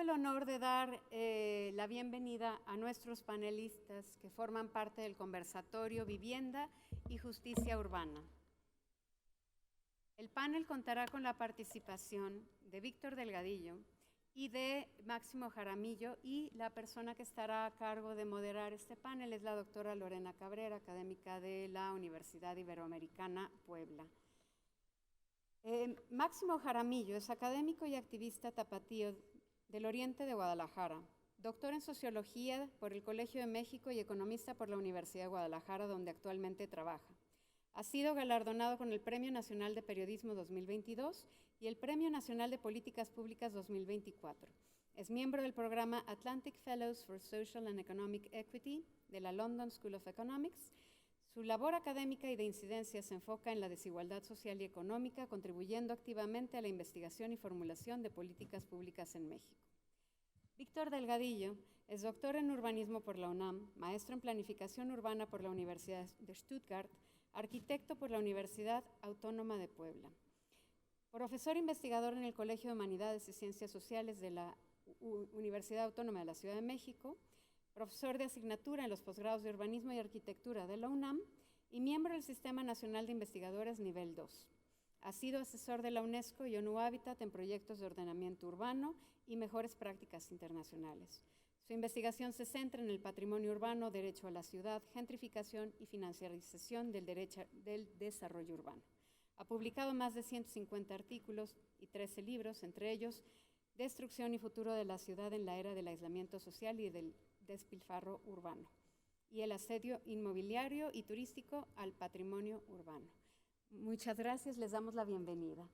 el honor de dar la bienvenida a nuestros panelistas que forman parte del conversatorio Vivienda y Justicia Urbana. El panel contará con la participación de Víctor Delgadillo y de Máximo Jaramillo, y la persona que estará a cargo de moderar este panel es la doctora Lorena Cabrera, académica de la Universidad Iberoamericana Puebla. Máximo Jaramillo es académico y activista tapatío del Oriente de Guadalajara, doctor en Sociología por el Colegio de México y economista por la Universidad de Guadalajara, donde actualmente trabaja. Ha sido galardonado con el Premio Nacional de Periodismo 2022 y el Premio Nacional de Políticas Públicas 2024. Es miembro del programa Atlantic Fellows for Social and Economic Equity de la London School of Economics. Su labor académica y de incidencia se enfoca en la desigualdad social y económica, contribuyendo activamente a la investigación y formulación de políticas públicas en México. Víctor Delgadillo es doctor en urbanismo por la UNAM, maestro en planificación urbana por la Universidad de Stuttgart, arquitecto por la Universidad Autónoma de Puebla, profesor investigador en el Colegio de Humanidades y Ciencias Sociales de la Universidad Autónoma de la Ciudad de México, profesor de asignatura en los posgrados de Urbanismo y Arquitectura de la UNAM y miembro del Sistema Nacional de Investigadores Nivel 2. Ha sido asesor de la UNESCO y ONU Habitat en proyectos de ordenamiento urbano y mejores prácticas internacionales. Su investigación se centra en el patrimonio urbano, derecho a la ciudad, gentrificación y financiarización del desarrollo urbano. Ha publicado más de 150 artículos y 13 libros, entre ellos Destrucción y futuro de la ciudad en la era del aislamiento social y del despilfarro urbano, y el asedio inmobiliario y turístico al patrimonio urbano. Muchas gracias, les damos la bienvenida.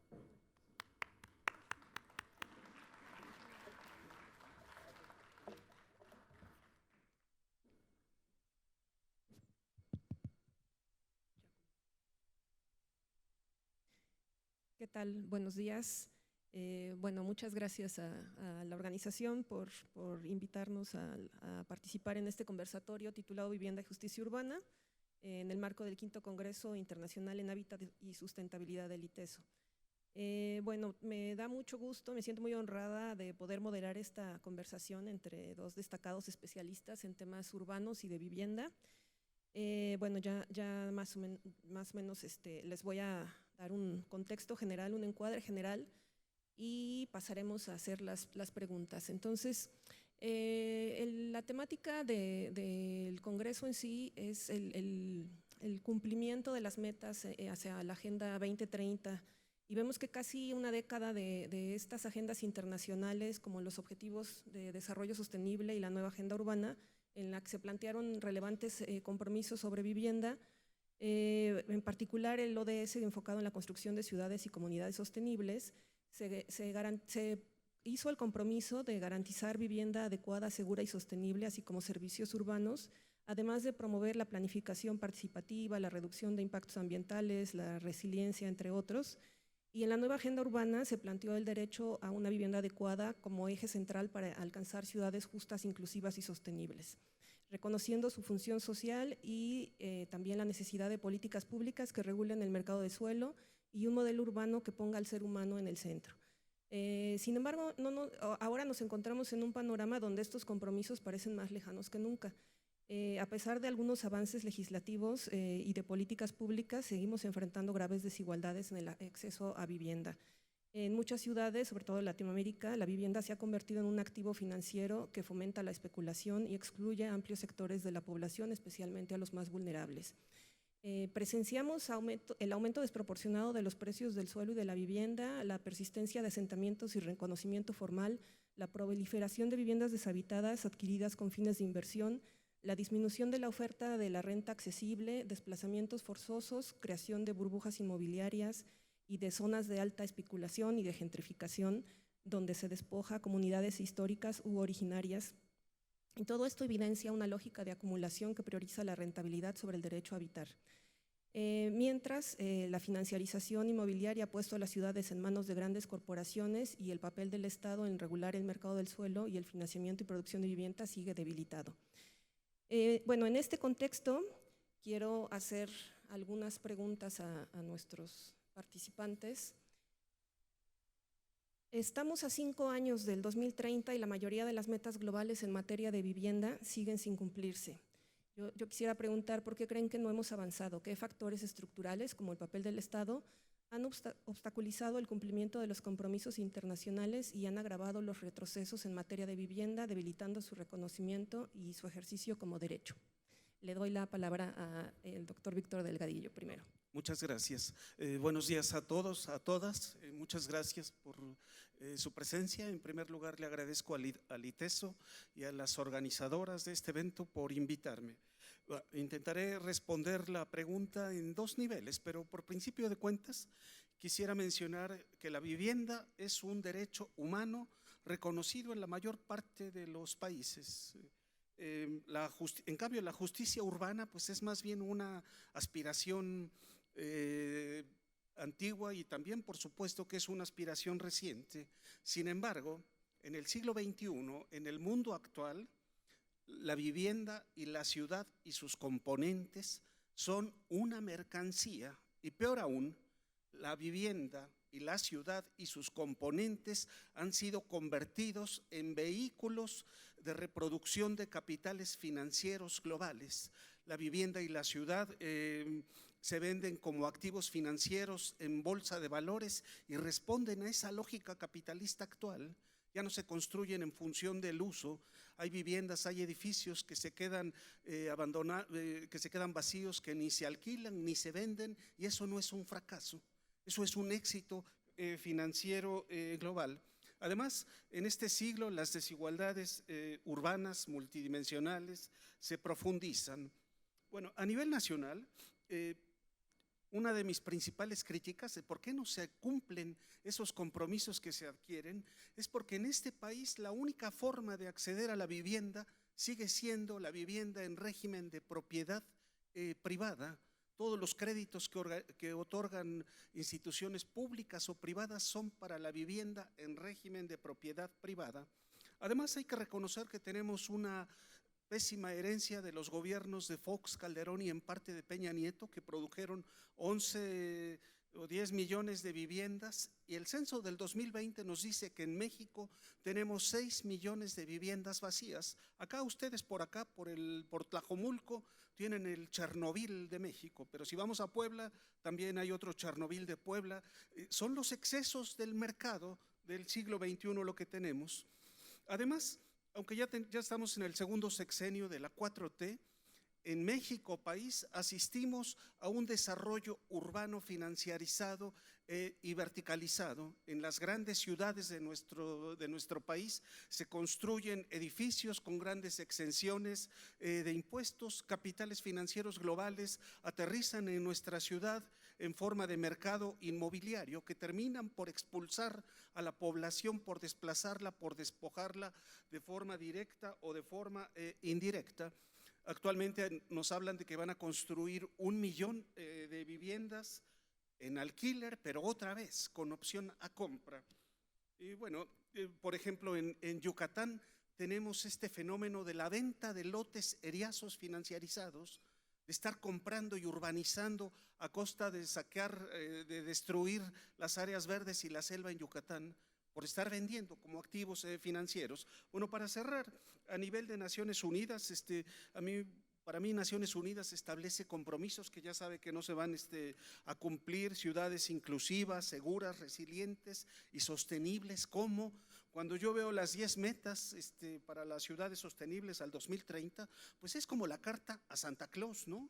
¿Qué tal? Buenos días. Bueno, muchas gracias a la organización por invitarnos a participar en este conversatorio titulado Vivienda y Justicia Urbana en el marco del 5º Congreso Internacional en Hábitat y Sustentabilidad del ITESO. Bueno, me da mucho gusto, me siento muy honrada de poder moderar esta conversación entre dos destacados especialistas en temas urbanos y de vivienda. Bueno, ya más o menos les voy a dar un contexto general, un encuadre general, y pasaremos a hacer las preguntas. Entonces, la temática del Congreso en sí es el cumplimiento de las metas hacia la Agenda 2030, y vemos que casi una década de estas agendas internacionales, como los Objetivos de Desarrollo Sostenible y la Nueva Agenda Urbana, en la que se plantearon relevantes compromisos sobre vivienda, en particular el ODS enfocado en la construcción de ciudades y comunidades sostenibles. Se hizo el compromiso de garantizar vivienda adecuada, segura y sostenible, así como servicios urbanos, además de promover la planificación participativa, la reducción de impactos ambientales, la resiliencia, entre otros. Y en la nueva agenda urbana se planteó el derecho a una vivienda adecuada como eje central para alcanzar ciudades justas, inclusivas y sostenibles, reconociendo su función social y también la necesidad de políticas públicas que regulen el mercado de suelo y un modelo urbano que ponga al ser humano en el centro. Sin embargo, ahora nos encontramos en un panorama donde estos compromisos parecen más lejanos que nunca. A pesar de algunos avances legislativos y de políticas públicas, seguimos enfrentando graves desigualdades en el acceso a vivienda. En muchas ciudades, sobre todo en Latinoamérica, la vivienda se ha convertido en un activo financiero que fomenta la especulación y excluye a amplios sectores de la población, especialmente a los más vulnerables. Presenciamos el aumento desproporcionado de los precios del suelo y de la vivienda, la persistencia de asentamientos y reconocimiento formal, la proliferación de viviendas deshabitadas adquiridas con fines de inversión, la disminución de la oferta de la renta accesible, desplazamientos forzosos, creación de burbujas inmobiliarias y de zonas de alta especulación y de gentrificación, donde se despoja a comunidades históricas u originarias. Y todo esto evidencia una lógica de acumulación que prioriza la rentabilidad sobre el derecho a habitar. Mientras la financiarización inmobiliaria ha puesto a las ciudades en manos de grandes corporaciones y el papel del Estado en regular el mercado del suelo y el financiamiento y producción de vivienda sigue debilitado. Bueno, en este contexto quiero hacer algunas preguntas a nuestros participantes. Estamos a 5 años del 2030 y la mayoría de las metas globales en materia de vivienda siguen sin cumplirse. Yo quisiera preguntar por qué creen que no hemos avanzado, qué factores estructurales, como el papel del Estado, han obstaculizado el cumplimiento de los compromisos internacionales y han agravado los retrocesos en materia de vivienda, debilitando su reconocimiento y su ejercicio como derecho. Le doy la palabra al doctor Víctor Delgadillo primero. Muchas gracias. Buenos días a todos, a todas. Muchas gracias por su presencia. En primer lugar, le agradezco al ITESO y a las organizadoras de este evento por invitarme. Intentaré responder la pregunta en 2 niveles, pero por principio de cuentas quisiera mencionar que la vivienda es un derecho humano reconocido en la mayor parte de los países. En cambio, la justicia urbana pues es más bien una aspiración antigua y también por supuesto que es una aspiración reciente. Sin embargo, en el siglo XXI, en el mundo actual, la vivienda y la ciudad y sus componentes son una mercancía y peor aún, la vivienda y la ciudad y sus componentes han sido convertidos en vehículos de reproducción de capitales financieros globales. La vivienda y la ciudad se venden como activos financieros en bolsa de valores y responden a esa lógica capitalista actual. Ya no se construyen en función del uso. Hay viviendas, hay edificios que se quedan abandonados, que se quedan vacíos, que ni se alquilan ni se venden, y eso no es un fracaso. Eso es un éxito financiero global. Además, en este siglo las desigualdades urbanas multidimensionales se profundizan. Bueno, a nivel nacional, una de mis principales críticas de por qué no se cumplen esos compromisos que se adquieren es porque en este país la única forma de acceder a la vivienda sigue siendo la vivienda en régimen de propiedad privada. Todos los créditos que otorgan instituciones públicas o privadas son para la vivienda en régimen de propiedad privada. Además, hay que reconocer que tenemos una pésima herencia de los gobiernos de Fox, Calderón y en parte de Peña Nieto, que produjeron 11 o 10 millones de viviendas, y el censo del 2020 nos dice que en México tenemos 6 millones de viviendas vacías. Ustedes por Tlajomulco tienen el Chernobyl de México, pero si vamos a Puebla también hay otro Chernobyl de Puebla. Son los excesos del mercado del siglo XXI lo que tenemos. Además, aunque ya estamos en el segundo sexenio de la 4T, en México, país, asistimos a un desarrollo urbano financiarizado y verticalizado. En las grandes ciudades de nuestro país se construyen edificios con grandes exenciones de impuestos, capitales financieros globales aterrizan en nuestra ciudad en forma de mercado inmobiliario que terminan por expulsar a la población, por desplazarla, por despojarla de forma directa o de forma indirecta. Actualmente nos hablan de que van a construir 1 millón de viviendas en alquiler, pero otra vez con opción a compra. Y bueno, por ejemplo, en Yucatán tenemos este fenómeno de la venta de lotes eriazos financiarizados, de estar comprando y urbanizando a costa de saquear, de destruir las áreas verdes y la selva en Yucatán, por estar vendiendo como activos financieros. Bueno, para cerrar, a nivel de Naciones Unidas, para mí Naciones Unidas establece compromisos que ya sabe que no se van a cumplir: ciudades inclusivas, seguras, resilientes y sostenibles. ¿Cómo? Cuando yo veo las 10 metas para las ciudades sostenibles al 2030, pues es como la carta a Santa Claus, ¿no?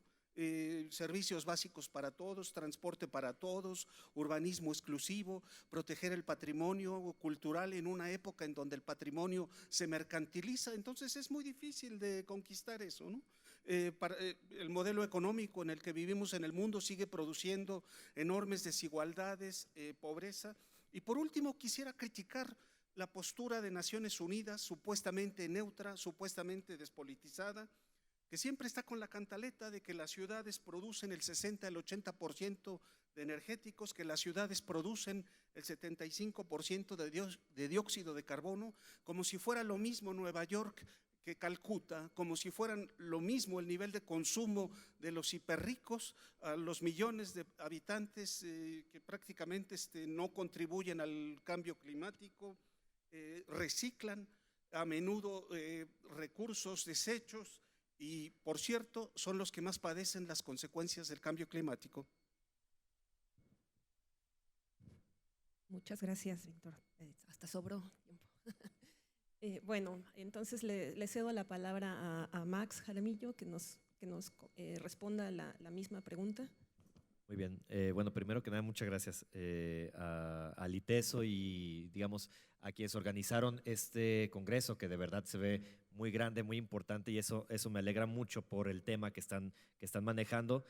Servicios básicos para todos, transporte para todos, urbanismo exclusivo, proteger el patrimonio cultural en una época en donde el patrimonio se mercantiliza. Entonces es muy difícil de conquistar eso, ¿no? El modelo económico en el que vivimos en el mundo sigue produciendo enormes desigualdades, pobreza. Y por último, quisiera criticar la postura de Naciones Unidas, supuestamente neutra, supuestamente despolitizada, que siempre está con la cantaleta de que las ciudades producen el 60 al 80% de energéticos, que las ciudades producen el 75% de dióxido de carbono, como si fuera lo mismo Nueva York que Calcuta, como si fueran lo mismo el nivel de consumo de los hiperricos a los millones de habitantes que prácticamente no contribuyen al cambio climático, reciclan a menudo recursos desechos y, por cierto, son los que más padecen las consecuencias del cambio climático. Muchas gracias, Víctor. Hasta sobró tiempo. Bueno, entonces le cedo la palabra a Max Jaramillo que nos responda la misma pregunta. Muy bien. Bueno, primero que nada, muchas gracias al ITESO y, digamos, a quienes organizaron este congreso, que de verdad se ve muy grande, muy importante, y eso me alegra mucho por el tema que están manejando.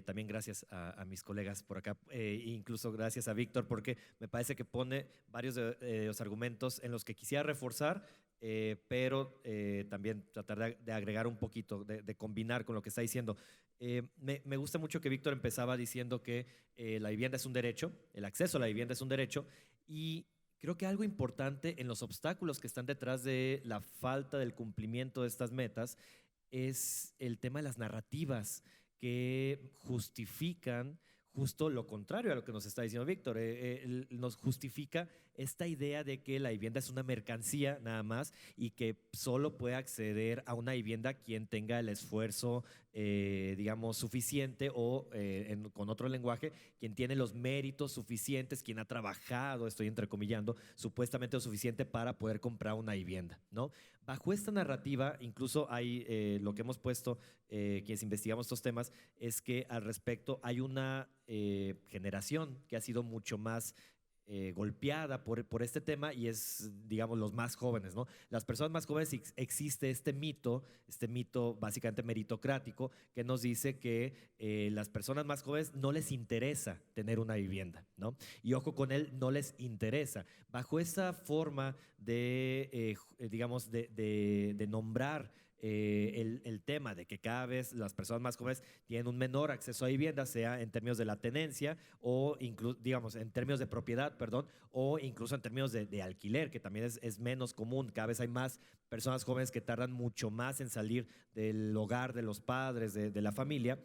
También gracias a mis colegas por acá, incluso gracias a Víctor, porque me parece que pone varios de los argumentos en los que quisiera reforzar, pero también tratar de agregar un poquito, de combinar con lo que está diciendo. Me gusta mucho que Víctor empezaba diciendo que la vivienda es un derecho, el acceso a la vivienda es un derecho, y creo que algo importante en los obstáculos que están detrás de la falta del cumplimiento de estas metas es el tema de las narrativas que justifican justo lo contrario a lo que nos está diciendo Víctor. Nos justifica esta idea de que la vivienda es una mercancía nada más y que solo puede acceder a una vivienda quien tenga el esfuerzo, digamos, suficiente o, con otro lenguaje, quien tiene los méritos suficientes, quien ha trabajado, estoy entrecomillando, supuestamente lo suficiente para poder comprar una vivienda, ¿no? Bajo esta narrativa, incluso hay lo que hemos puesto, quienes investigamos estos temas, es que al respecto hay una generación que ha sido mucho más golpeada por este tema y es, digamos, los más jóvenes, ¿no? Las personas más jóvenes existe este mito básicamente meritocrático que nos dice que las personas más jóvenes no les interesa tener una vivienda, ¿no? Y ojo con él, no les interesa. Bajo esa forma de, digamos, de nombrar el tema de que cada vez las personas más jóvenes tienen un menor acceso a vivienda, sea en términos de la tenencia o incluso, digamos, en términos de propiedad, perdón, o incluso en términos de alquiler, que también es menos común. Cada vez hay más personas jóvenes que tardan mucho más en salir del hogar de los padres, de la familia.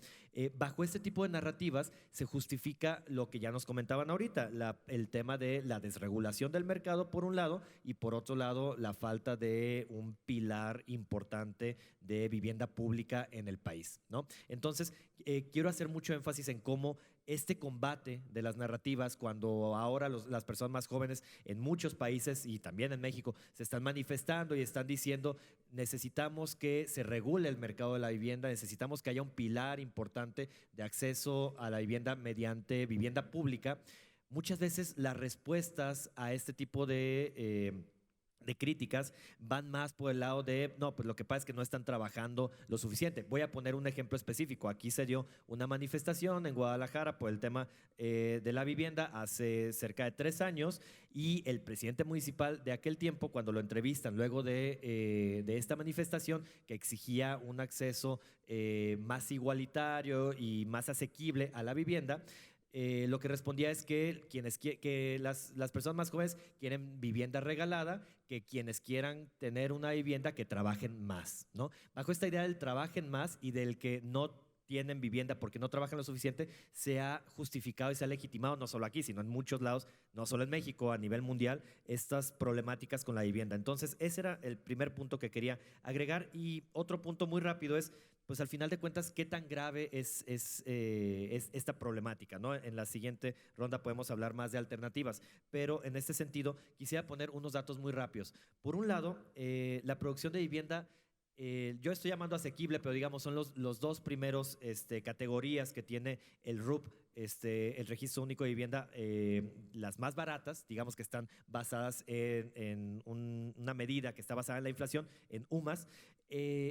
Bajo este tipo de narrativas se justifica lo que ya nos comentaban ahorita, el tema de la desregulación del mercado por un lado y por otro lado la falta de un pilar importante de vivienda pública en el país, ¿no? Entonces, quiero hacer mucho énfasis en cómo este combate de las narrativas, cuando ahora las personas más jóvenes en muchos países y también en México se están manifestando y están diciendo necesitamos que se regule el mercado de la vivienda, necesitamos que haya un pilar importante de acceso a la vivienda mediante vivienda pública. Muchas veces las respuestas a este tipo de críticas van más por el lado de, no, pues lo que pasa es que no están trabajando lo suficiente. Voy a poner un ejemplo específico. Aquí se dio una manifestación en Guadalajara por el tema de la vivienda hace cerca de 3 años y el presidente municipal de aquel tiempo, cuando lo entrevistan luego de esta manifestación que exigía un acceso más igualitario y más asequible a la vivienda, lo que respondía es que las personas más jóvenes quieren vivienda regalada, que quienes quieran tener una vivienda que trabajen más, ¿no? Bajo esta idea del trabajen más y del que no tienen vivienda porque no trabajan lo suficiente, se ha justificado y se ha legitimado no solo aquí, sino en muchos lados, no solo en México, a nivel mundial, estas problemáticas con la vivienda. Entonces, ese era el primer punto que quería agregar. Y otro punto muy rápido es, pues al final de cuentas, qué tan grave es esta problemática, ¿no? En la siguiente ronda podemos hablar más de alternativas, pero en este sentido quisiera poner unos datos muy rápidos. Por un lado, la producción de vivienda, yo estoy llamando asequible, pero digamos son los dos primeros categorías que tiene el RUP, el Registro Único de Vivienda, las más baratas, digamos que están basadas en una medida que está basada en la inflación, en UMAS.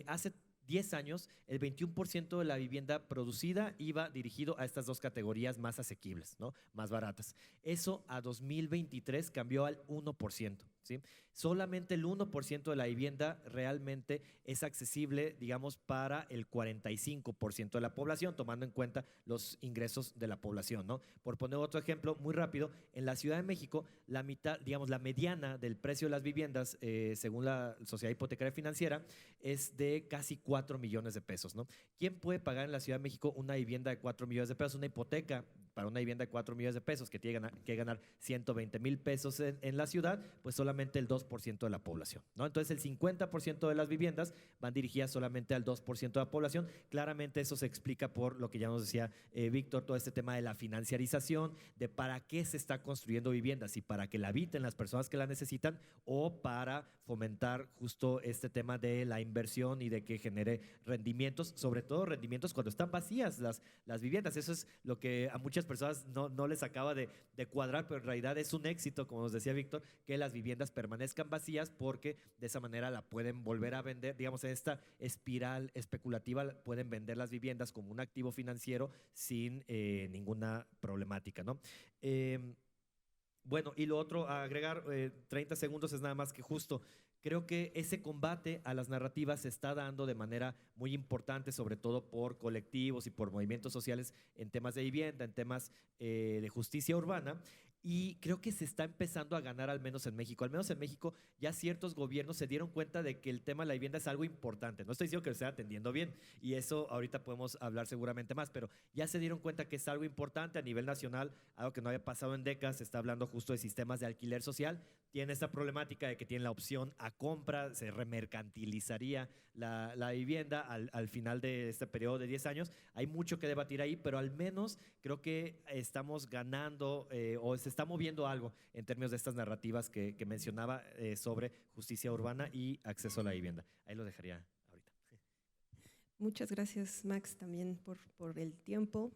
Hace 10 años, el 21% de la vivienda producida iba dirigido a estas dos categorías más asequibles, ¿no? Más baratas. Eso a 2023 cambió al 1%. ¿sí? Solamente el 1% de la vivienda realmente es accesible, digamos, para el 45% de la población, tomando en cuenta los ingresos de la población, ¿no? Por poner otro ejemplo muy rápido, en la Ciudad de México, la mitad, digamos, la mediana del precio de las viviendas, según la Sociedad Hipotecaria Financiera, es de casi 4 millones de pesos, ¿no? ¿Quién puede pagar en la Ciudad de México una vivienda de 4 millones de pesos? Una hipoteca para una vivienda de 4 millones de pesos que tiene que ganar 120,000 pesos en la ciudad, pues solamente el 2% de la población, ¿no? Entonces el 50% de las viviendas van dirigidas solamente al 2% de la población. Claramente eso se explica por lo que ya nos decía Víctor, todo este tema de la financiarización, de para qué se está construyendo viviendas, si para que la habiten las personas que la necesitan o para fomentar justo este tema de la inversión y de que genere rendimientos, sobre todo rendimientos cuando están vacías las viviendas. Eso es lo que a muchas personas no les acaba de cuadrar, pero en realidad es un éxito, como nos decía Víctor, que las viviendas permanezcan vacías porque de esa manera la pueden volver a vender, digamos, en esta espiral especulativa pueden vender las viviendas como un activo financiero sin ninguna problemática, ¿no? Bueno, y lo otro, a agregar 30 segundos es nada más que justo. Creo que ese combate a las narrativas se está dando de manera muy importante, sobre todo por colectivos y por movimientos sociales en temas de vivienda, en temas de justicia urbana. Y creo que se está empezando a ganar, al menos en México. Al menos en México ya ciertos gobiernos se dieron cuenta de que el tema de la vivienda es algo importante. No estoy diciendo que lo esté atendiendo bien, y eso ahorita podemos hablar seguramente más, pero ya se dieron cuenta que es algo importante a nivel nacional, algo que no había pasado en décadas. Se está hablando justo de sistemas de alquiler social. Tiene esta problemática de que tienen la opción a compra, se remercantilizaría la vivienda al final de este periodo de 10 años. Hay mucho que debatir ahí, pero al menos creo que estamos ganando o se está moviendo algo en términos de estas narrativas que mencionaba sobre justicia urbana y acceso a la vivienda. Ahí lo dejaría ahorita. Muchas gracias, Max, también por el tiempo.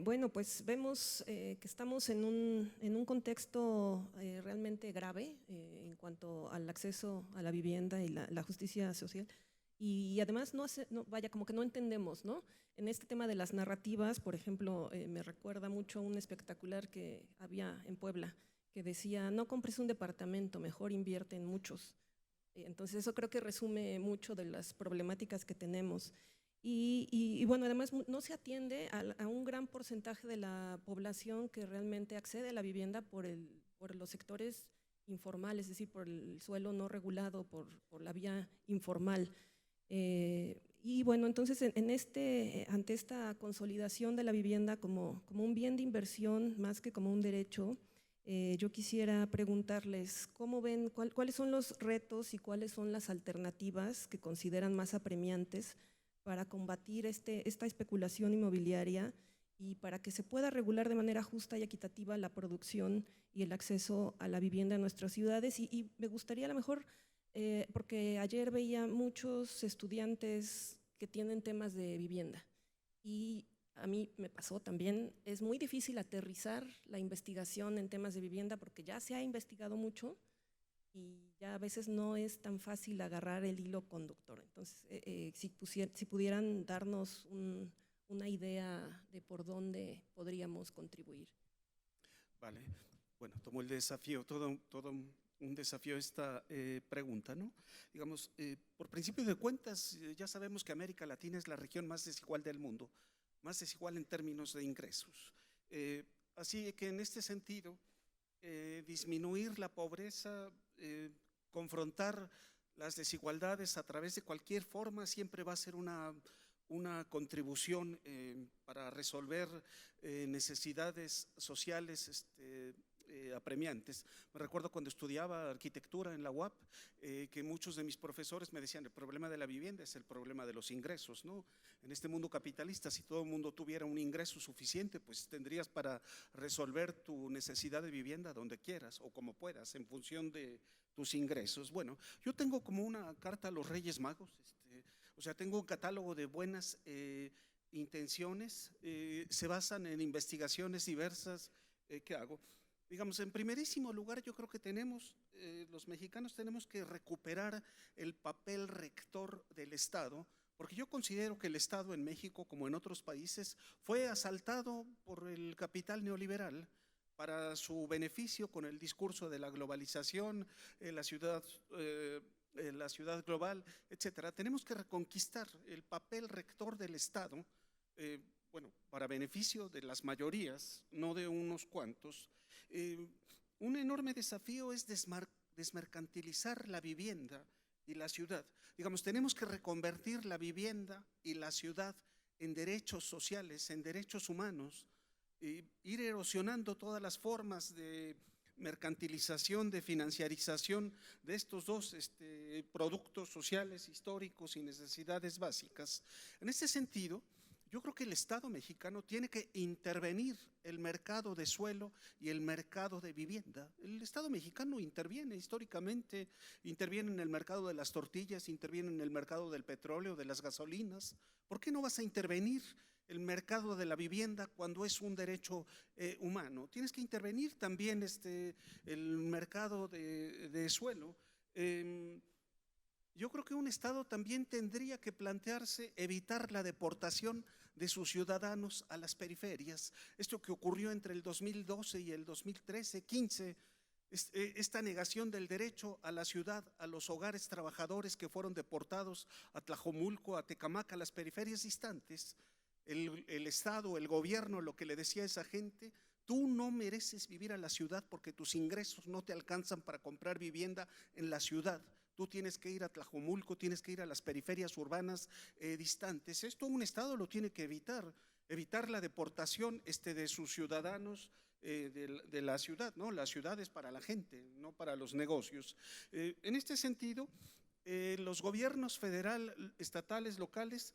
Bueno, pues vemos que estamos en un contexto realmente grave en cuanto al acceso a la vivienda y la justicia social. Y además, vaya, como que no entendemos, ¿no? En este tema de las narrativas, por ejemplo, me recuerda mucho un espectacular que había en Puebla, que decía, no compres un departamento, mejor invierte en muchos. Entonces eso creo que resume mucho de las problemáticas que tenemos. Y bueno, además no se atiende a un gran porcentaje de la población que realmente accede a la vivienda por los sectores informales, es decir, por el suelo no regulado, por la vía informal. Y bueno, entonces ante esta consolidación de la vivienda como un bien de inversión más que como un derecho, yo quisiera preguntarles cómo ven, cuáles son los retos y cuáles son las alternativas que consideran más apremiantes para combatir esta especulación inmobiliaria y para que se pueda regular de manera justa y equitativa la producción y el acceso a la vivienda en nuestras ciudades. Y me gustaría a lo mejor, porque ayer veía muchos estudiantes que tienen temas de vivienda y a mí me pasó también, es muy difícil aterrizar la investigación en temas de vivienda porque ya se ha investigado mucho y ya a veces no es tan fácil agarrar el hilo conductor. Entonces, si pudieran darnos una idea de por dónde podríamos contribuir. Vale, bueno, tomo el desafío, todo un desafío esta pregunta, ¿no? Digamos, por principio de cuentas, ya sabemos que América Latina es la región más desigual del mundo, más desigual en términos de ingresos. Así que en este sentido, disminuir la pobreza, confrontar las desigualdades a través de cualquier forma siempre va a ser una contribución para resolver necesidades sociales apremiantes. Me recuerdo cuando estudiaba arquitectura en la UAP, que muchos de mis profesores me decían, el problema de la vivienda es el problema de los ingresos, ¿no? En este mundo capitalista, si todo el mundo tuviera un ingreso suficiente, pues tendrías para resolver tu necesidad de vivienda donde quieras o como puedas, en función de tus ingresos. Bueno, yo tengo como una carta a los Reyes Magos, o sea, tengo un catálogo de buenas intenciones, se basan en investigaciones diversas que hago. Digamos, en primerísimo lugar, yo creo que los mexicanos tenemos que recuperar el papel rector del Estado, porque yo considero que el Estado en México, como en otros países, fue asaltado por el capital neoliberal. para su beneficio con el discurso de la globalización, la ciudad global, etcétera. Tenemos que reconquistar el papel rector del Estado, bueno, para beneficio de las mayorías, no de unos cuantos. Un enorme desafío es desmercantilizar la vivienda y la ciudad. Digamos, tenemos que reconvertir la vivienda y la ciudad en derechos sociales, en derechos humanos, ir erosionando todas las formas de mercantilización, de financiarización de estos dos productos sociales, históricos y necesidades básicas. En este sentido, yo creo que el Estado mexicano tiene que intervenir el mercado de suelo y el mercado de vivienda. El Estado mexicano interviene históricamente, interviene en el mercado de las tortillas, interviene en el mercado del petróleo, de las gasolinas. ¿Por qué no vas a intervenir el mercado de la vivienda cuando es un derecho humano? Tienes que intervenir también el mercado de suelo. Yo creo que un Estado también tendría que plantearse evitar la deportación de sus ciudadanos a las periferias. Esto que ocurrió entre el 2012 y el 2013-15, esta negación del derecho a la ciudad, a los hogares trabajadores que fueron deportados a Tlajomulco, a Tecamac, a las periferias distantes. El Estado, el gobierno, lo que le decía a esa gente: tú no mereces vivir a la ciudad porque tus ingresos no te alcanzan para comprar vivienda en la ciudad. Tú tienes que ir a Tlajomulco, tienes que ir a las periferias urbanas distantes. Esto un Estado lo tiene que evitar la deportación de sus ciudadanos de la ciudad, ¿no? La ciudad es para la gente, no para los negocios. En este sentido, los gobiernos federal, estatales, locales,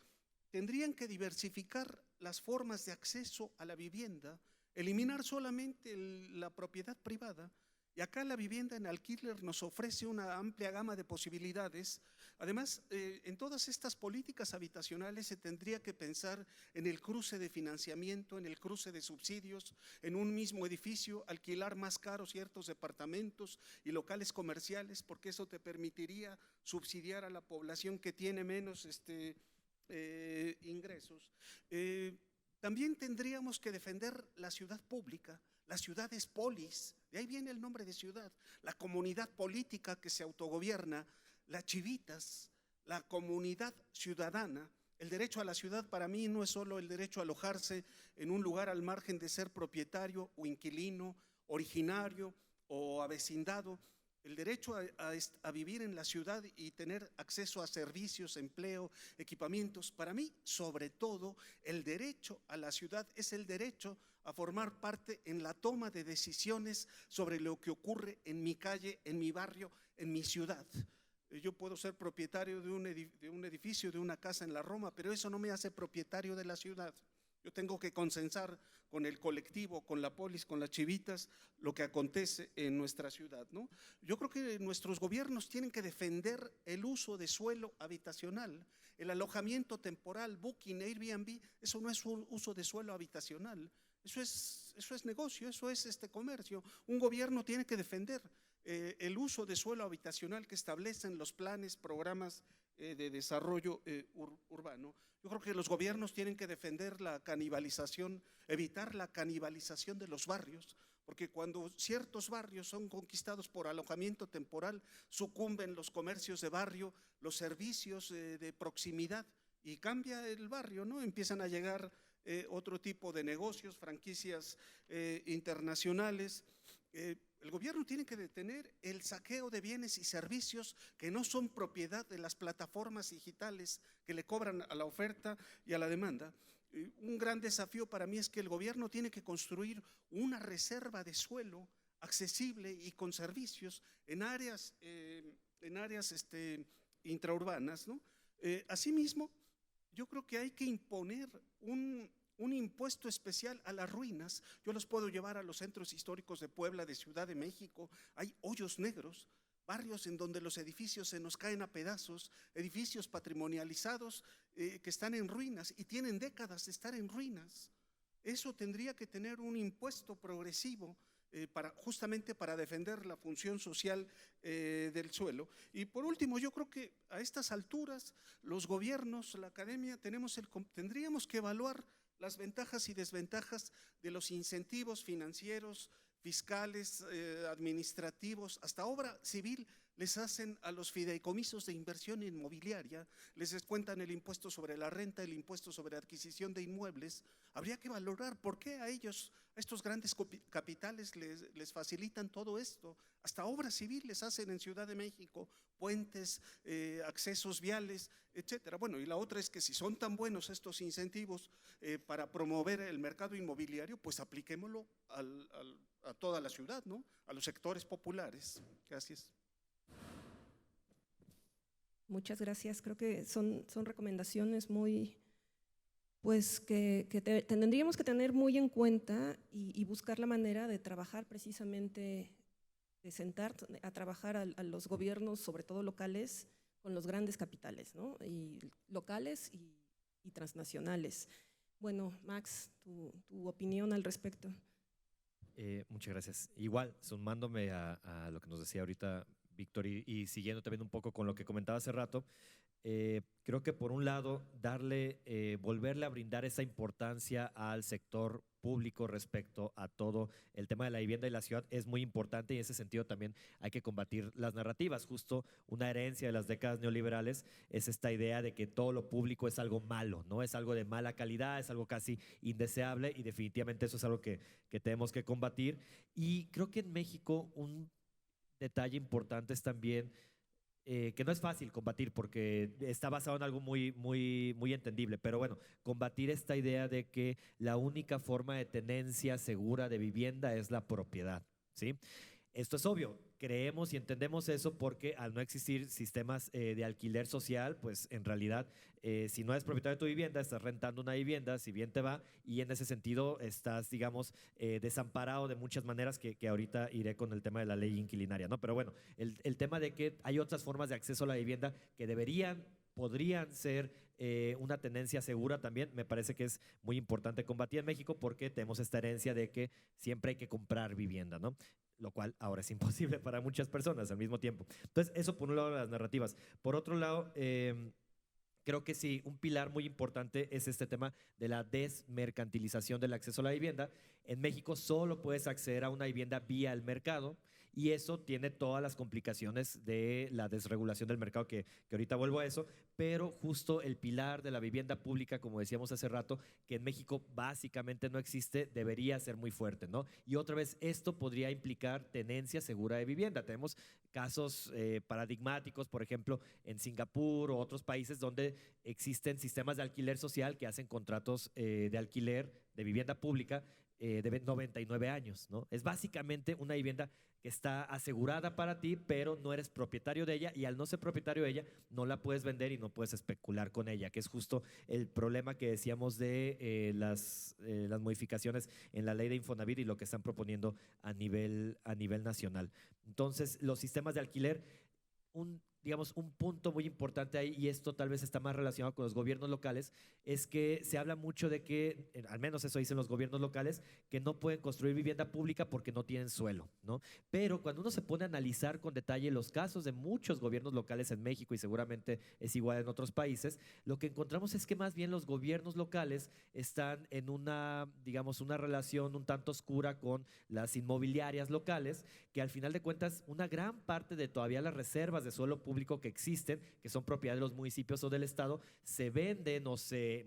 tendrían que diversificar las formas de acceso a la vivienda, eliminar solamente la propiedad privada. Y acá la vivienda en alquiler nos ofrece una amplia gama de posibilidades. Además, en todas estas políticas habitacionales se tendría que pensar en el cruce de financiamiento, en el cruce de subsidios, en un mismo edificio, alquilar más caro ciertos departamentos y locales comerciales, porque eso te permitiría subsidiar a la población que tiene menos ingresos. También tendríamos que defender la ciudad pública. Las ciudades polis, de ahí viene el nombre de ciudad, la comunidad política que se autogobierna, las chivitas, la comunidad ciudadana. El derecho a la ciudad para mí no es solo el derecho a alojarse en un lugar al margen de ser propietario o inquilino, originario o avecindado. El derecho a vivir en la ciudad y tener acceso a servicios, empleo, equipamientos. Para mí, sobre todo, el derecho a la ciudad es el derecho a formar parte en la toma de decisiones sobre lo que ocurre en mi calle, en mi barrio, en mi ciudad. Yo puedo ser propietario de un edificio, de una casa en la Roma, pero eso no me hace propietario de la ciudad. Yo tengo que consensar con el colectivo, con la polis, con las chivitas, lo que acontece en nuestra ciudad, ¿no? Yo creo que nuestros gobiernos tienen que defender el uso de suelo habitacional. El alojamiento temporal, Booking, Airbnb, eso no es un uso de suelo habitacional. Eso es negocio, eso es comercio. Un gobierno tiene que defender el uso de suelo habitacional que establecen los planes, programas de desarrollo urbano. Yo creo que los gobiernos tienen que defender la canibalización, evitar la canibalización de los barrios, porque cuando ciertos barrios son conquistados por alojamiento temporal, sucumben los comercios de barrio, los servicios de proximidad y cambia el barrio, ¿no? Empiezan a llegar otro tipo de negocios, franquicias internacionales. El gobierno tiene que detener el saqueo de bienes y servicios que no son propiedad de las plataformas digitales que le cobran a la oferta y a la demanda. Un gran desafío para mí es que el gobierno tiene que construir una reserva de suelo accesible y con servicios en áreas intraurbanas, ¿no? Asimismo, yo creo que hay que imponer un impuesto especial a las ruinas. Yo los puedo llevar a los centros históricos de Puebla, de Ciudad de México. Hay hoyos negros, barrios en donde los edificios se nos caen a pedazos, edificios patrimonializados que están en ruinas y tienen décadas de estar en ruinas. Eso tendría que tener un impuesto progresivo justamente para defender la función social del suelo. Y por último, yo creo que a estas alturas los gobiernos, la academia, tendríamos que evaluar las ventajas y desventajas de los incentivos financieros, fiscales, administrativos, hasta obra civil les hacen a los fideicomisos de inversión inmobiliaria, les descuentan el impuesto sobre la renta, el impuesto sobre adquisición de inmuebles. Habría que valorar por qué a ellos, a estos grandes capitales les facilitan todo esto. Hasta obra civil les hacen en Ciudad de México, puentes, accesos viales, etcétera. Bueno, y la otra es que si son tan buenos estos incentivos para promover el mercado inmobiliario, pues apliquémoslo a toda la ciudad, ¿no? A los sectores populares. Gracias. Muchas gracias. Creo que son recomendaciones muy, pues que tendríamos que tener muy en cuenta y buscar la manera de trabajar precisamente, de sentar a trabajar a los gobiernos, sobre todo locales, con los grandes capitales, ¿no? Y locales y transnacionales. Bueno, Max, tu opinión al respecto. Muchas gracias. Igual, sumándome a lo que nos decía ahorita Víctor y siguiendo también un poco con lo que comentaba hace rato, creo que por un lado volverle a brindar esa importancia al sector público respecto a todo el tema de la vivienda y la ciudad es muy importante y en ese sentido también hay que combatir las narrativas. Justo una herencia de las décadas neoliberales es esta idea de que todo lo público es algo malo, ¿no? Es algo de mala calidad, es algo casi indeseable y definitivamente eso es algo que tenemos que combatir. Y creo que en México un detalle importante es también que no es fácil combatir porque está basado en algo muy entendible, pero bueno, combatir esta idea de que la única forma de tenencia segura de vivienda es la propiedad, ¿sí? Esto es obvio, creemos y entendemos eso porque al no existir sistemas de alquiler social, pues en realidad si no eres propietario de tu vivienda, estás rentando una vivienda, si bien te va, y en ese sentido estás, digamos, desamparado de muchas maneras que ahorita iré con el tema de la ley inquilinaria, ¿no? Pero bueno, el tema de que hay otras formas de acceso a la vivienda que podrían ser una tenencia segura también, me parece que es muy importante combatir en México porque tenemos esta herencia de que siempre hay que comprar vivienda, ¿no? Lo cual ahora es imposible para muchas personas al mismo tiempo. Entonces, eso por un lado las narrativas. Por otro lado, creo que sí, un pilar muy importante es este tema de la desmercantilización del acceso a la vivienda. En México solo puedes acceder a una vivienda vía el mercado y eso tiene todas las complicaciones de la desregulación del mercado, que ahorita vuelvo a eso, pero justo el pilar de la vivienda pública, como decíamos hace rato, que en México básicamente no existe, debería ser muy fuerte, ¿no? Y otra vez, esto podría implicar tenencia segura de vivienda. Tenemos casos paradigmáticos, por ejemplo, en Singapur o otros países donde existen sistemas de alquiler social que hacen contratos de alquiler de vivienda pública de 99 años, ¿no? Es básicamente una vivienda que está asegurada para ti, pero no eres propietario de ella y al no ser propietario de ella no la puedes vender y no puedes especular con ella, que es justo el problema que decíamos de las modificaciones en la ley de Infonavit y lo que están proponiendo a nivel nacional. Entonces, los sistemas de alquiler, digamos, un punto muy importante ahí, y esto tal vez está más relacionado con los gobiernos locales, es que se habla mucho de que, al menos eso dicen los gobiernos locales, que no pueden construir vivienda pública porque no tienen suelo, ¿no? Pero cuando uno se pone a analizar con detalle los casos de muchos gobiernos locales en México, y seguramente es igual en otros países, lo que encontramos es que más bien los gobiernos locales están en digamos, una relación un tanto oscura con las inmobiliarias locales, que al final de cuentas una gran parte de todavía las reservas de suelo público que existen, que son propiedad de los municipios o del estado, se venden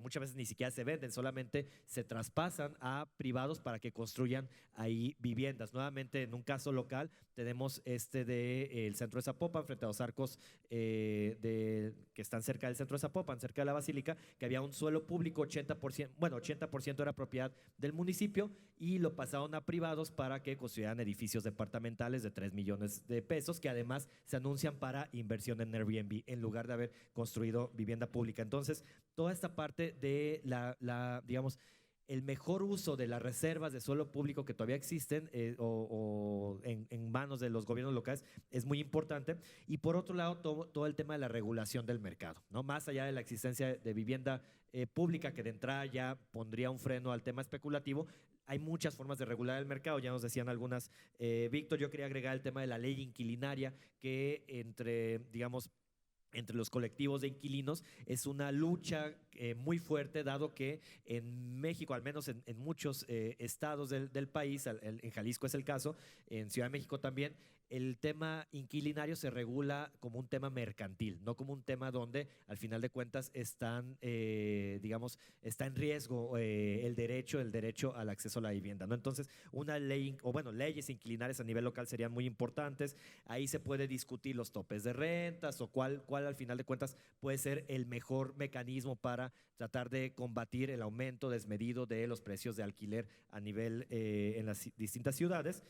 muchas veces ni siquiera se venden, solamente se traspasan a privados para que construyan ahí viviendas. Nuevamente, en un caso local, tenemos el centro de Zapopan, frente a los arcos que están cerca del centro de Zapopan, cerca de la Basílica, que había un suelo público, 80% era propiedad del municipio y lo pasaron a privados para que construyeran edificios departamentales de 3 millones de pesos, que además se anuncian para inversión en Airbnb en lugar de haber construido vivienda pública. Entonces, toda esta parte de digamos, el mejor uso de las reservas de suelo público que todavía existen en manos de los gobiernos locales es muy importante. Y por otro lado, todo el tema de la regulación del mercado, ¿no? Más allá de la existencia de vivienda pública, que de entrada ya pondría un freno al tema especulativo, hay muchas formas de regular el mercado, ya nos decían algunas. Víctor, yo quería agregar el tema de la ley inquilinaria, que digamos, entre los colectivos de inquilinos es una lucha muy fuerte, dado que en México, al menos en muchos estados del país, en Jalisco es el caso, en Ciudad de México también, el tema inquilinario se regula como un tema mercantil, no como un tema donde al final de cuentas están, digamos, está en riesgo el derecho al acceso a la vivienda, ¿no? Entonces, una ley, o bueno, leyes inquilinares a nivel local serían muy importantes. Ahí se puede discutir los topes de rentas o cuál al final de cuentas puede ser el mejor mecanismo para tratar de combatir el aumento desmedido de los precios de alquiler a nivel en las distintas ciudades.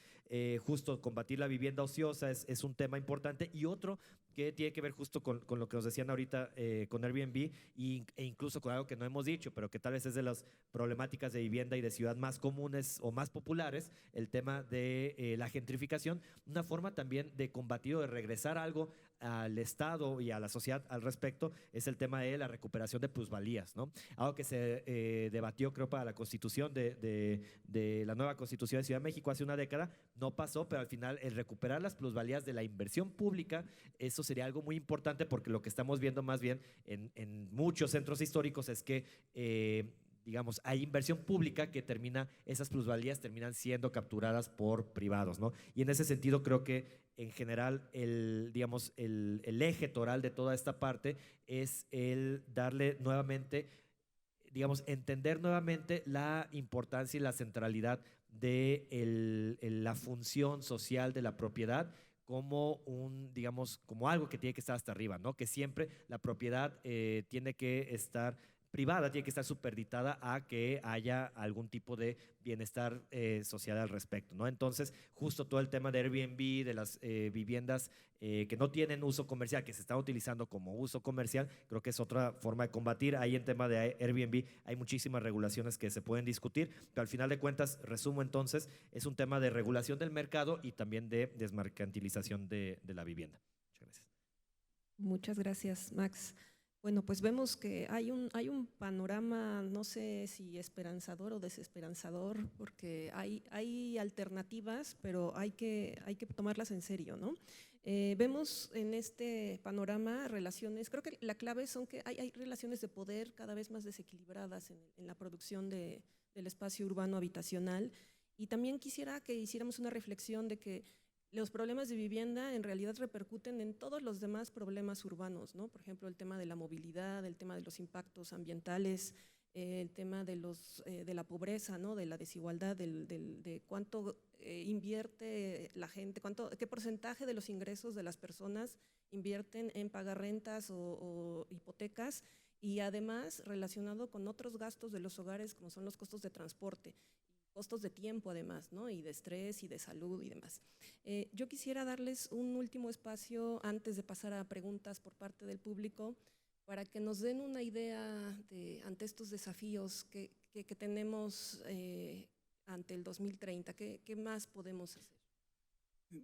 Justo combatir la vivienda ociosa es un tema importante, y otro que tiene que ver justo con lo que nos decían ahorita con Airbnb e incluso con algo que no hemos dicho, pero que tal vez es de las problemáticas de vivienda y de ciudad más comunes o más populares, el tema de la gentrificación, una forma también de combatir o de regresar algo al Estado y a la sociedad al respecto, es el tema de la recuperación de plusvalías, ¿no? Algo que se debatió, creo, para la constitución de la nueva constitución de Ciudad de México hace una década, no pasó, pero al final el recuperar las plusvalías de la inversión pública, eso sería algo muy importante, porque lo que estamos viendo más bien en muchos centros históricos es que digamos, hay inversión pública que esas plusvalías terminan siendo capturadas por privados, ¿no? Y en ese sentido creo que en general digamos, el eje toral de toda esta parte es el darle nuevamente, digamos, entender nuevamente la importancia y la centralidad de la función social de la propiedad como digamos, como algo que tiene que estar hasta arriba, ¿no? Que siempre la propiedad tiene que estar privada, tiene que estar superditada a que haya algún tipo de bienestar social al respecto, ¿no? Entonces, justo todo el tema de Airbnb, de las viviendas que no tienen uso comercial, que se están utilizando como uso comercial, creo que es otra forma de combatir. Ahí en tema de Airbnb hay muchísimas regulaciones que se pueden discutir, pero al final de cuentas, resumo entonces, es un tema de regulación del mercado y también de desmercantilización de la vivienda. Muchas gracias. Muchas gracias, Max. Bueno, pues vemos que hay un panorama, no sé si esperanzador o desesperanzador, porque hay alternativas, pero hay que tomarlas en serio, ¿no? Vemos en este panorama relaciones, creo que la clave son que hay relaciones de poder cada vez más desequilibradas en la producción del espacio urbano habitacional, y también quisiera que hiciéramos una reflexión de que los problemas de vivienda en realidad repercuten en todos los demás problemas urbanos, ¿no? Por ejemplo, el tema de la movilidad, el tema de los impactos ambientales, el tema de la pobreza, ¿no? De la desigualdad, de cuánto invierte la gente, qué porcentaje de los ingresos de las personas invierten en pagar rentas o hipotecas, y además relacionado con otros gastos de los hogares, como son los costos de transporte, costos de tiempo además, ¿no? Y de estrés y de salud y demás. Yo quisiera darles un último espacio antes de pasar a preguntas por parte del público, para que nos den una idea ante estos desafíos que tenemos ante el 2030. ¿Qué más podemos hacer?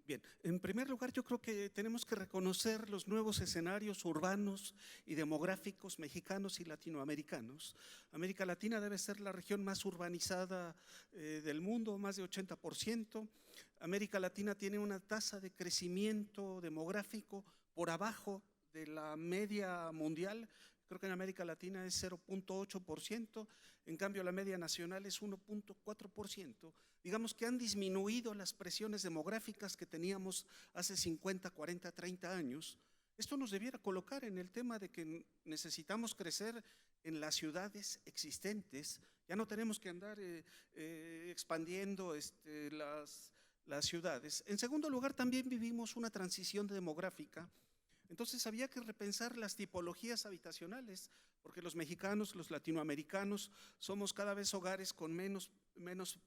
Bien, en primer lugar, yo creo que tenemos que reconocer los nuevos escenarios urbanos y demográficos mexicanos y latinoamericanos. América Latina debe ser la región más urbanizada del mundo, más de 80%. América Latina tiene una tasa de crecimiento demográfico por abajo de la media mundial. Creo que en América Latina es 0.8%, en cambio la media nacional es 1.4%. Digamos que han disminuido las presiones demográficas que teníamos hace 50, 40, 30 años. Esto nos debiera colocar en el tema de que necesitamos crecer en las ciudades existentes. Ya no tenemos que andar expandiendo las ciudades. En segundo lugar, también vivimos una transición demográfica. Entonces había que repensar las tipologías habitacionales, porque los mexicanos, los latinoamericanos, somos cada vez hogares con menos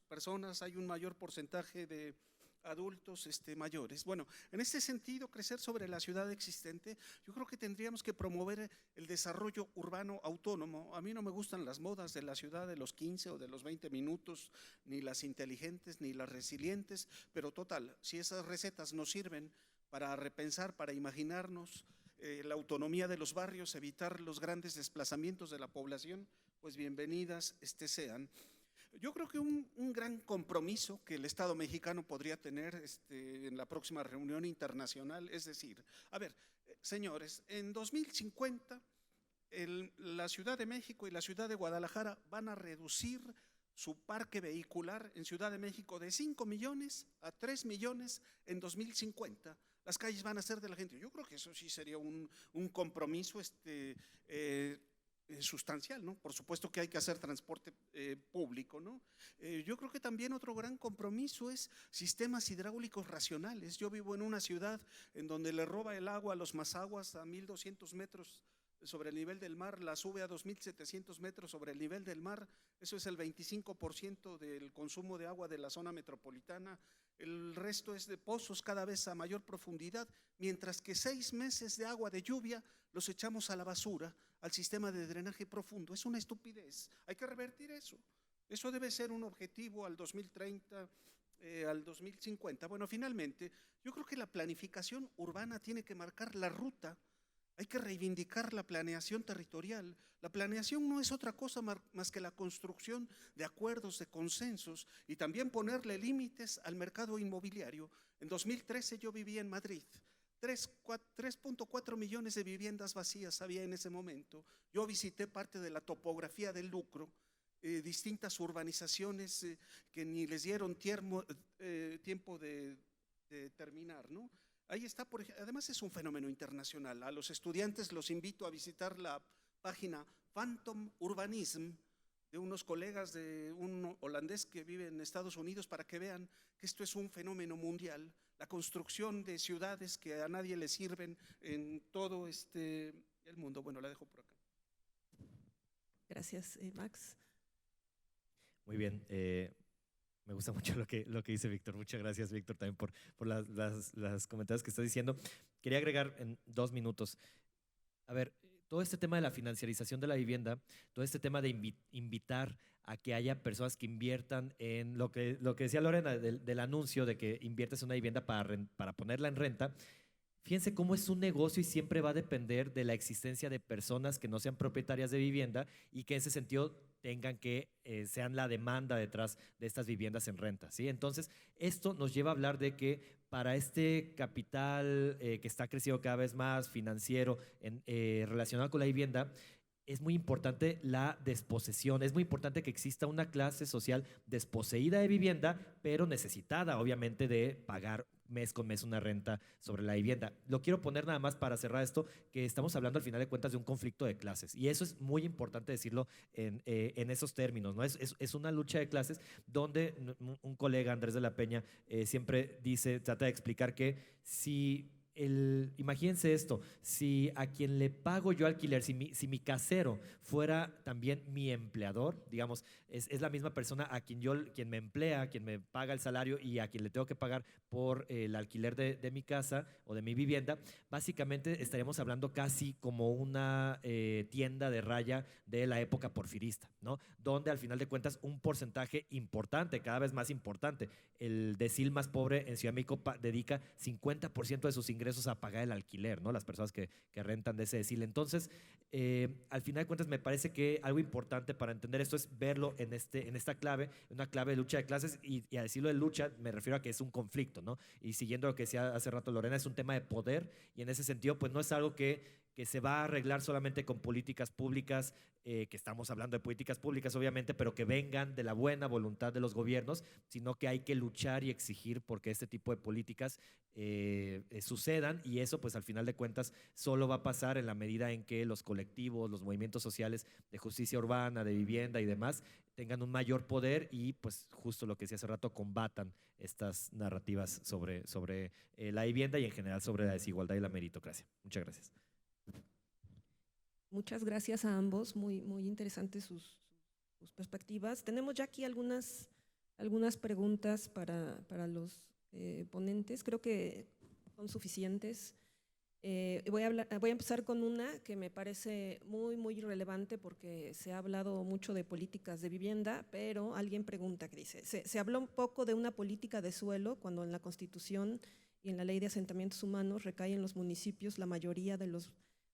personas, hay un mayor porcentaje de adultos mayores. Bueno, en este sentido, crecer sobre la ciudad existente, yo creo que tendríamos que promover el desarrollo urbano autónomo. A mí no me gustan las modas de la ciudad de los 15 o de los 20 minutos, ni las inteligentes, ni las resilientes, pero total, si esas recetas nos sirven para repensar, para imaginarnos la autonomía de los barrios, evitar los grandes desplazamientos de la población, pues bienvenidas sean. Yo creo que un gran compromiso que el Estado mexicano podría tener en la próxima reunión internacional, es decir, a ver, señores, en 2050 la Ciudad de México y la Ciudad de Guadalajara van a reducir su parque vehicular en Ciudad de México de 5 millones a 3 millones en 2050. Las calles van a ser de la gente. Yo creo que eso sí sería un compromiso sustancial, ¿no? Por supuesto que hay que hacer transporte público, ¿no? Yo creo que también otro gran compromiso es sistemas hidráulicos racionales. Yo vivo en una ciudad en donde le roba el agua a los Mazaguas a 1,200 metros sobre el nivel del mar, la sube a 2,700 metros sobre el nivel del mar. Eso es el 25% del consumo de agua de la zona metropolitana. El resto es de pozos cada vez a mayor profundidad, mientras que 6 meses de agua de lluvia los echamos a la basura, al sistema de drenaje profundo. Es una estupidez, hay que revertir eso. Eso debe ser un objetivo al 2030, al 2050. Bueno, finalmente, yo creo que la planificación urbana tiene que marcar la ruta. Hay que reivindicar la planeación territorial. La planeación no es otra cosa más que la construcción de acuerdos, de consensos, y también ponerle límites al mercado inmobiliario. En 2013 yo vivía en Madrid. 3.4 millones de viviendas vacías había en ese momento. Yo visité parte de la topografía del Lucro, distintas urbanizaciones que ni les dieron tiempo de terminar, ¿no? Ahí está, además es un fenómeno internacional. A los estudiantes los invito a visitar la página Phantom Urbanism de unos colegas de un holandés que vive en Estados Unidos para que vean que esto es un fenómeno mundial. La construcción de ciudades que a nadie le sirven en todo el mundo. Bueno, la dejo por acá. Gracias, Max. Muy bien. Me gusta mucho lo que dice Víctor. Muchas gracias, Víctor, también por las comentarios que estás diciendo. Quería agregar en 2 minutos. A ver, todo este tema de la financiarización de la vivienda, todo este tema de invitar a que haya personas que inviertan en lo que decía Lorena del anuncio de que inviertes en una vivienda para ponerla en renta. Fíjense cómo es un negocio y siempre va a depender de la existencia de personas que no sean propietarias de vivienda y que en ese sentido tengan que sean la demanda detrás de estas viviendas en renta, ¿sí? Entonces, esto nos lleva a hablar de que para este capital que está creciendo cada vez más financiero relacionado con la vivienda, es muy importante la desposesión, es muy importante que exista una clase social desposeída de vivienda, pero necesitada obviamente de pagar mes con mes una renta sobre la vivienda. Lo quiero poner nada más para cerrar esto, que estamos hablando al final de cuentas de un conflicto de clases, y eso es muy importante decirlo en esos términos, ¿no? Es una lucha de clases donde un colega, Andrés de la Peña, siempre trata de explicar que si imagínense esto, si a quien le pago yo alquiler, si mi casero fuera también mi empleador, digamos, es la misma persona a quien me emplea, quien me paga el salario y a quien le tengo que pagar por el alquiler de mi casa o de mi vivienda, básicamente estaríamos hablando casi como una tienda de raya de la época porfirista, ¿no? Donde al final de cuentas un porcentaje importante, cada vez más importante, el decil más pobre en Ciudad de México dedica 50% de sus ingresos a pagar el alquiler, ¿no? Las personas que rentan de ese decil. Entonces, al final de cuentas, me parece que algo importante para entender esto es verlo en esta clave, una clave de lucha de clases, y a decirlo de lucha me refiero a que es un conflicto, ¿no? Y siguiendo lo que decía hace rato Lorena, es un tema de poder, y en ese sentido, pues no es algo que se va a arreglar solamente con políticas públicas, que estamos hablando de políticas públicas obviamente, pero que vengan de la buena voluntad de los gobiernos, sino que hay que luchar y exigir porque este tipo de políticas sucedan, y eso pues al final de cuentas solo va a pasar en la medida en que los colectivos, los movimientos sociales de justicia urbana, de vivienda y demás tengan un mayor poder y pues justo lo que decía hace rato, combatan estas narrativas sobre la vivienda y en general sobre la desigualdad y la meritocracia. Muchas gracias. Muchas gracias a ambos, muy interesantes sus perspectivas. Tenemos ya aquí algunas preguntas para los ponentes, creo que son suficientes. Voy a empezar con una que me parece muy relevante porque se ha hablado mucho de políticas de vivienda, pero alguien pregunta, que dice, se habló un poco de una política de suelo cuando en la Constitución y en la Ley de Asentamientos Humanos recae en los municipios la mayoría de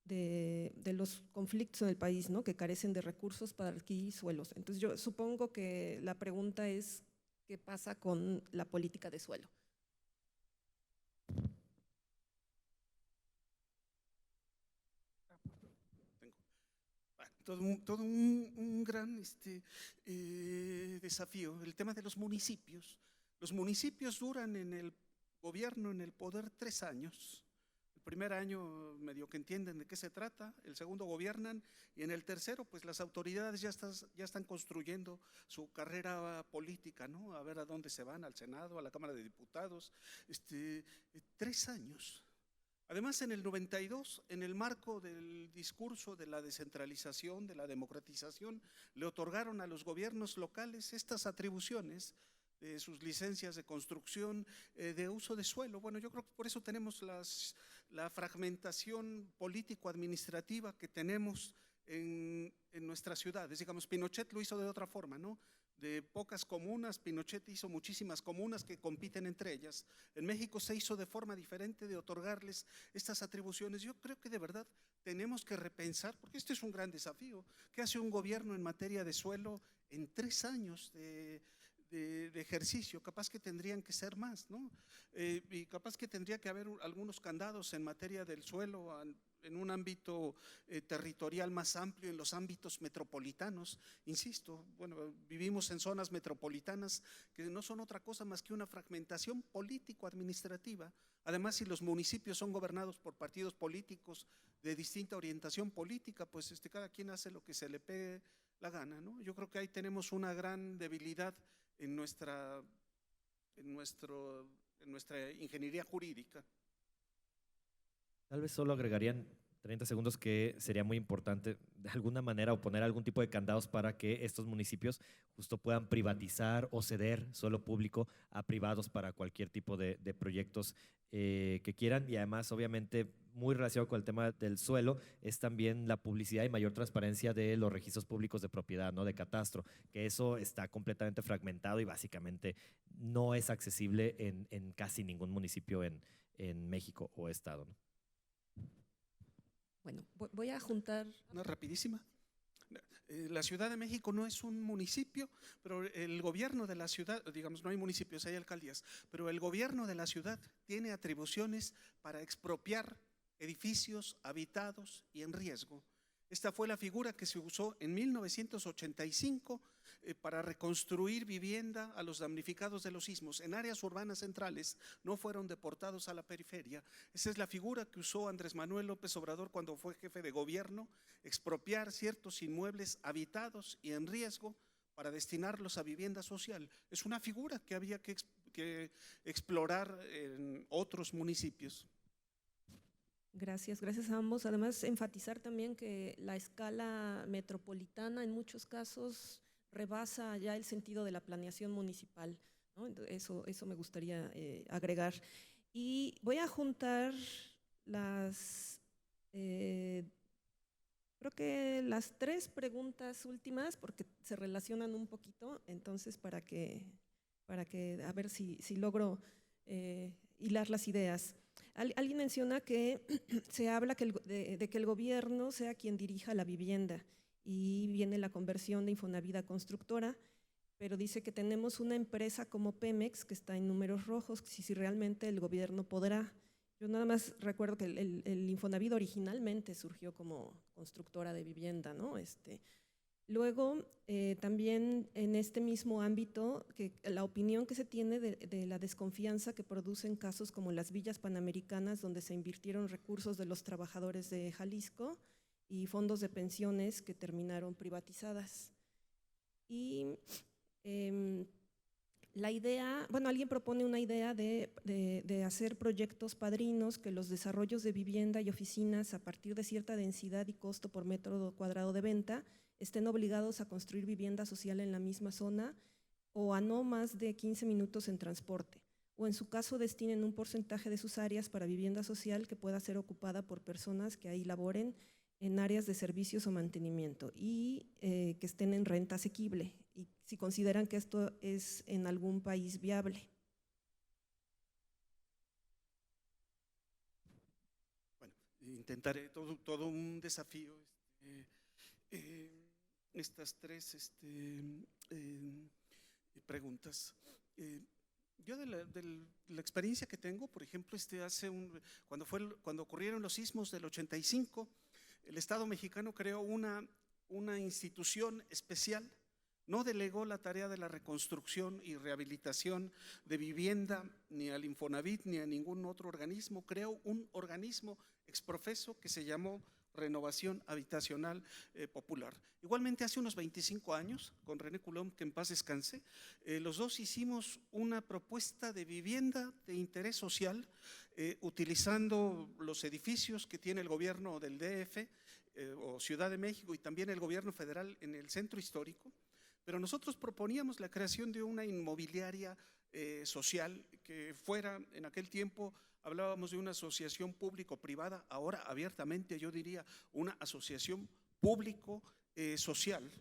de los conflictos en el país, ¿no? Que carecen de recursos para adquirir suelos. Entonces yo supongo que la pregunta es, ¿qué pasa con la política de suelo? Todo un gran desafío, el tema de los municipios. Los municipios duran en el gobierno, en el poder 3 años. El primer año medio que entienden de qué se trata, el segundo gobiernan y en el tercero pues las autoridades ya están construyendo su carrera política, ¿no? A ver a dónde se van, al Senado, a la Cámara de Diputados, 3 años. Además, en el 92, en el marco del discurso de la descentralización, de la democratización, le otorgaron a los gobiernos locales estas atribuciones de sus licencias de construcción, de uso de suelo. Bueno, yo creo que por eso tenemos la fragmentación político-administrativa que tenemos en nuestras ciudades. Digamos, Pinochet lo hizo de otra forma, ¿no? De pocas comunas, Pinochet hizo muchísimas comunas que compiten entre ellas. En México se hizo de forma diferente de otorgarles estas atribuciones. Yo creo que de verdad tenemos que repensar, porque este es un gran desafío. ¿Qué hace un gobierno en materia de suelo en 3 años de ejercicio? Capaz que tendrían que ser más, ¿no? Y capaz que tendría que haber algunos candados en materia del suelo en un ámbito territorial más amplio, en los ámbitos metropolitanos. Insisto, bueno, vivimos en zonas metropolitanas que no son otra cosa más que una fragmentación político-administrativa. Además, si los municipios son gobernados por partidos políticos de distinta orientación política, pues cada quien hace lo que se le pegue la gana, ¿no? Yo creo que ahí tenemos una gran debilidad en nuestra ingeniería jurídica. Tal vez solo agregarían 30 segundos que sería muy importante de alguna manera o poner algún tipo de candados para que estos municipios justo puedan privatizar o ceder suelo público a privados para cualquier tipo de proyectos que quieran. Y además, obviamente, muy relacionado con el tema del suelo es también la publicidad y mayor transparencia de los registros públicos de propiedad, ¿no? De catastro, que eso está completamente fragmentado y básicamente no es accesible en casi ningún municipio en México o estado, ¿no? Bueno, voy a juntar… Una rapidísima. La Ciudad de México no es un municipio, pero el gobierno de la ciudad, digamos, no hay municipios, hay alcaldías, pero el gobierno de la ciudad tiene atribuciones para expropiar edificios habitados y en riesgo. Esta fue la figura que se usó en 1985 para reconstruir vivienda a los damnificados de los sismos en áreas urbanas centrales. No fueron deportados a la periferia. Esa es la figura que usó Andrés Manuel López Obrador cuando fue jefe de gobierno, expropiar ciertos inmuebles habitados y en riesgo para destinarlos a vivienda social. Es una figura que había que explorar en otros municipios. Gracias a ambos. Además, enfatizar también que la escala metropolitana en muchos casos rebasa ya el sentido de la planeación municipal, ¿no? Eso me gustaría agregar. Y voy a juntar creo que las 3 preguntas últimas, porque se relacionan un poquito, entonces para que a ver si logro hilar las ideas. Alguien menciona que se habla de que el gobierno sea quien dirija la vivienda y viene la conversión de Infonavit a constructora, pero dice que tenemos una empresa como Pemex que está en números rojos, si realmente el gobierno podrá. Yo nada más recuerdo que el Infonavit originalmente surgió como constructora de vivienda, ¿no? Luego, también en este mismo ámbito, que la opinión que se tiene de la desconfianza que producen casos como las villas panamericanas, donde se invirtieron recursos de los trabajadores de Jalisco y fondos de pensiones que terminaron privatizadas. Y la idea, bueno, alguien propone una idea de hacer proyectos padrinos, que los desarrollos de vivienda y oficinas a partir de cierta densidad y costo por metro cuadrado de venta estén obligados a construir vivienda social en la misma zona o a no más de 15 minutos en transporte, o en su caso destinen un porcentaje de sus áreas para vivienda social que pueda ser ocupada por personas que ahí laboren en áreas de servicios o mantenimiento y que estén en renta asequible, y si consideran que esto es en algún país viable. Bueno, intentaré, todo un desafío. Estas tres preguntas. Yo de la experiencia que tengo, por ejemplo, cuando ocurrieron los sismos del 85, el Estado mexicano creó una institución especial. No delegó la tarea de la reconstrucción y rehabilitación de vivienda ni al Infonavit ni a ningún otro organismo. Creó un organismo exprofeso que se llamó Renovación Habitacional Popular. Igualmente hace unos 25 años, con René Coulomb, que en paz descanse, los dos hicimos una propuesta de vivienda de interés social, utilizando los edificios que tiene el gobierno del DF o Ciudad de México y también el gobierno federal en el centro histórico. Pero nosotros proponíamos la creación de una inmobiliaria social que fuera, en aquel tiempo hablábamos de una asociación público-privada, ahora abiertamente yo diría una asociación público-social.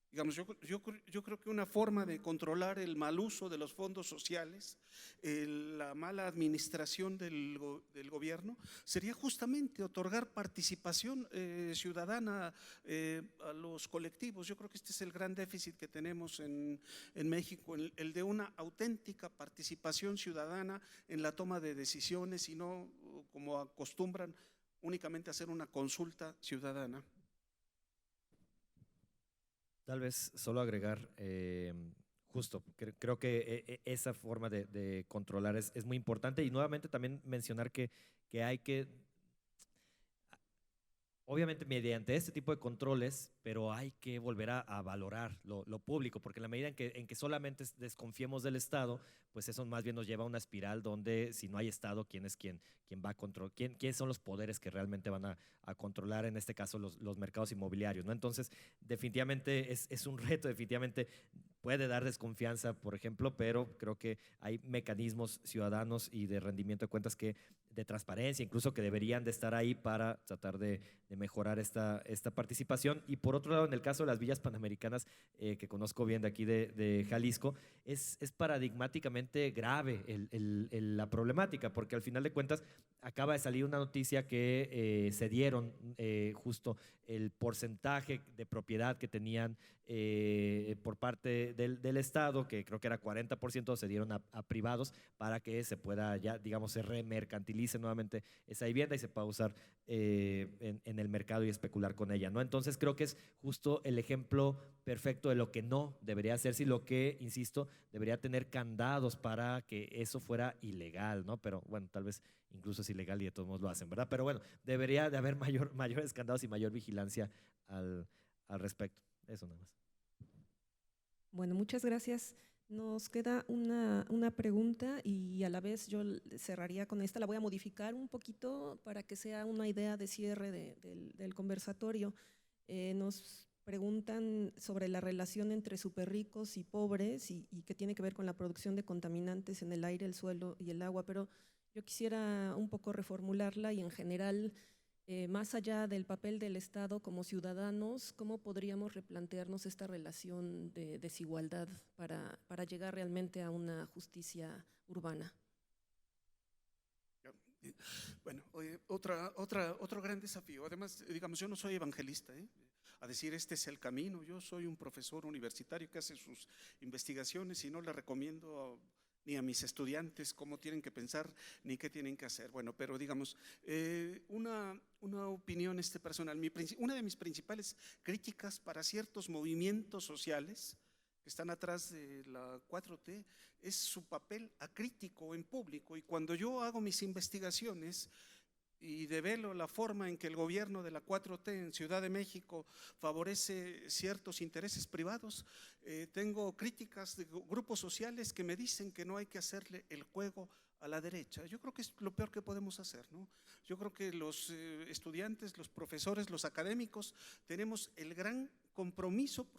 Digamos, yo creo que una forma de controlar el mal uso de los fondos sociales, la mala administración del gobierno, sería justamente otorgar participación ciudadana a los colectivos. Yo creo que este es el gran déficit que tenemos en México, el de una auténtica participación ciudadana en la toma de decisiones y no, como acostumbran, únicamente hacer una consulta ciudadana. Tal vez solo agregar, justo, creo que esa forma de controlar es muy importante y nuevamente también mencionar que hay que, obviamente mediante este tipo de controles, pero hay que volver a valorar lo público, porque en la medida en que solamente desconfiemos del Estado, pues eso más bien nos lleva a una espiral donde si no hay Estado, ¿quién es quién va a controlar? ¿Quiénes son los poderes que realmente van a controlar, en este caso, los mercados inmobiliarios, ¿no? Entonces, definitivamente es un reto, definitivamente puede dar desconfianza, por ejemplo, pero creo que hay mecanismos ciudadanos y de rendimiento de cuentas de transparencia, incluso que deberían de estar ahí para tratar de mejorar esta participación. Y por otro lado, en el caso de las villas panamericanas, que conozco bien de aquí de Jalisco, es paradigmáticamente grave la problemática, porque al final de cuentas acaba de salir una noticia que se dieron justo el porcentaje de propiedad que tenían por parte del Estado, que creo que era 40%, se dieron a privados para que se pueda ya, digamos, se remercantilice nuevamente esa vivienda y se pueda usar en el mercado y especular con ella, ¿no? Entonces creo que es justo el ejemplo perfecto de lo que no debería hacerse y lo que, insisto, debería tener candados para que eso fuera ilegal, ¿no? Pero bueno, tal vez incluso es ilegal y de todos modos lo hacen, ¿verdad? Pero bueno, debería de haber mayores candados y mayor vigilancia al respecto. Eso nada más. Bueno, muchas gracias. Nos queda una pregunta y a la vez yo cerraría con esta. La voy a modificar un poquito para que sea una idea de cierre del conversatorio. Nos preguntan sobre la relación entre superricos y pobres y que tiene que ver con la producción de contaminantes en el aire, el suelo y el agua, pero yo quisiera un poco reformularla y en general, más allá del papel del Estado como ciudadanos, ¿cómo podríamos replantearnos esta relación de desigualdad para llegar realmente a una justicia urbana? Bueno, otro gran desafío. Además, digamos, yo no soy evangelista, a decir este es el camino. Yo soy un profesor universitario que hace sus investigaciones y no le recomiendo ni a mis estudiantes cómo tienen que pensar ni qué tienen que hacer. Bueno, pero digamos, una opinión personal. Una de mis principales críticas para ciertos movimientos sociales que están atrás de la 4T es su papel acrítico en público. Y cuando yo hago mis investigaciones y develo la forma en que el gobierno de la 4T en Ciudad de México favorece ciertos intereses privados, tengo críticas de grupos sociales que me dicen que no hay que hacerle el juego a la derecha. Yo creo que es lo peor que podemos hacer, ¿no? Yo creo que los estudiantes, los profesores, los académicos tenemos el gran compromiso,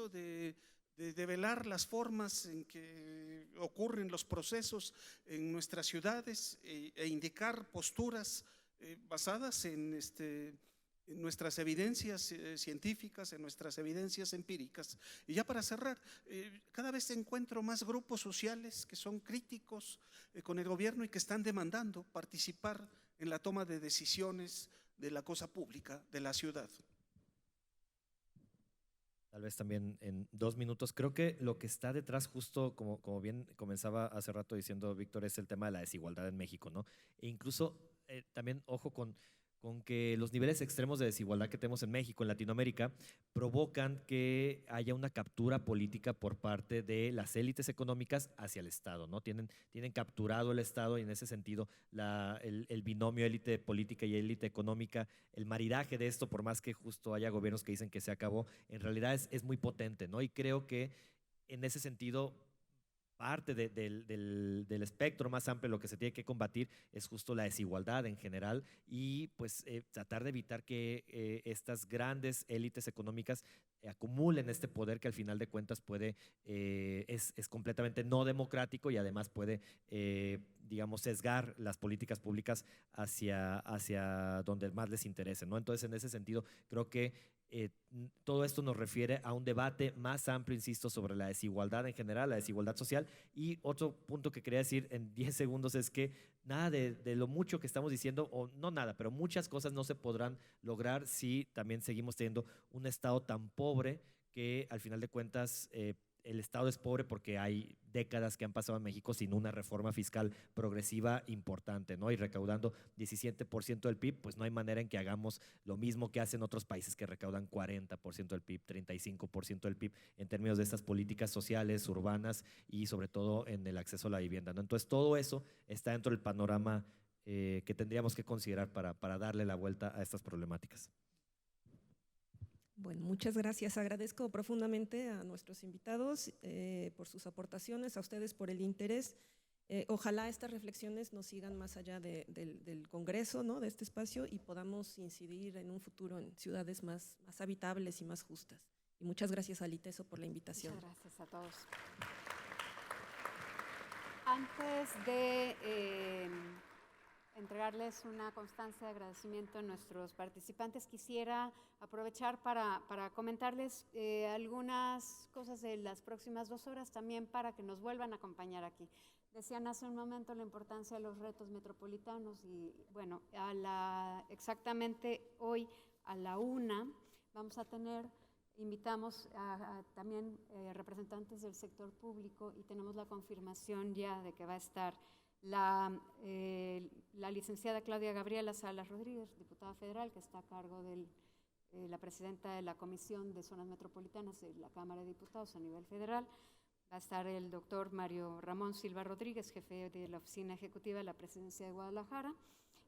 de develar las formas en que ocurren los procesos en nuestras ciudades e indicar posturas basadas en nuestras evidencias científicas, en nuestras evidencias empíricas. Y ya para cerrar, cada vez encuentro más grupos sociales que son críticos con el gobierno y que están demandando participar en la toma de decisiones de la cosa pública de la ciudad. Tal vez también en 2 minutos. Creo que lo que está detrás, justo como bien comenzaba hace rato diciendo Víctor, es el tema de la desigualdad en México, ¿no? E incluso también, ojo con que los niveles extremos de desigualdad que tenemos en México, en Latinoamérica, provocan que haya una captura política por parte de las élites económicas hacia el Estado, ¿no? Tienen capturado el Estado y en ese sentido el binomio élite política y élite económica, el maridaje de esto, por más que justo haya gobiernos que dicen que se acabó, en realidad es muy potente, ¿no? Y creo que en ese sentido parte del espectro más amplio, lo que se tiene que combatir es justo la desigualdad en general y pues tratar de evitar que estas grandes élites económicas acumulen este poder que al final de cuentas es completamente no democrático y además puede, digamos, sesgar las políticas públicas hacia donde más les interese, ¿no? Entonces, en ese sentido, creo que todo esto nos refiere a un debate más amplio, insisto, sobre la desigualdad en general, la desigualdad social. Y otro punto que quería decir en 10 segundos es que nada de lo mucho que estamos diciendo, o no nada, pero muchas cosas no se podrán lograr si también seguimos teniendo un Estado tan pobre que al final de cuentas el Estado es pobre porque hay décadas que han pasado en México sin una reforma fiscal progresiva importante, ¿no? Y recaudando 17% del PIB, pues no hay manera en que hagamos lo mismo que hacen otros países que recaudan 40% del PIB, 35% del PIB en términos de estas políticas sociales, urbanas y sobre todo en el acceso a la vivienda, ¿no? Entonces todo eso está dentro del panorama que tendríamos que considerar para darle la vuelta a estas problemáticas. Bueno, muchas gracias. Agradezco profundamente a nuestros invitados por sus aportaciones, a ustedes por el interés. Ojalá estas reflexiones nos sigan más allá del Congreso, ¿no?, de este espacio, y podamos incidir en un futuro en ciudades más habitables y más justas. Y muchas gracias a Liteso por la invitación. Muchas gracias a todos. Antes de entregarles una constancia de agradecimiento a nuestros participantes, quisiera aprovechar para comentarles algunas cosas de las próximas 2 horas también para que nos vuelvan a acompañar aquí. Decían hace un momento la importancia de los retos metropolitanos y bueno, exactamente hoy a la 1 vamos a tener, invitamos a también representantes del sector público y tenemos la confirmación ya de que va a estar la licenciada Claudia Gabriela Salas Rodríguez, diputada federal, que está a cargo de la presidenta de la Comisión de Zonas Metropolitanas de la Cámara de Diputados a nivel federal. Va a estar el doctor Mario Ramón Silva Rodríguez, jefe de la Oficina Ejecutiva de la Presidencia de Guadalajara,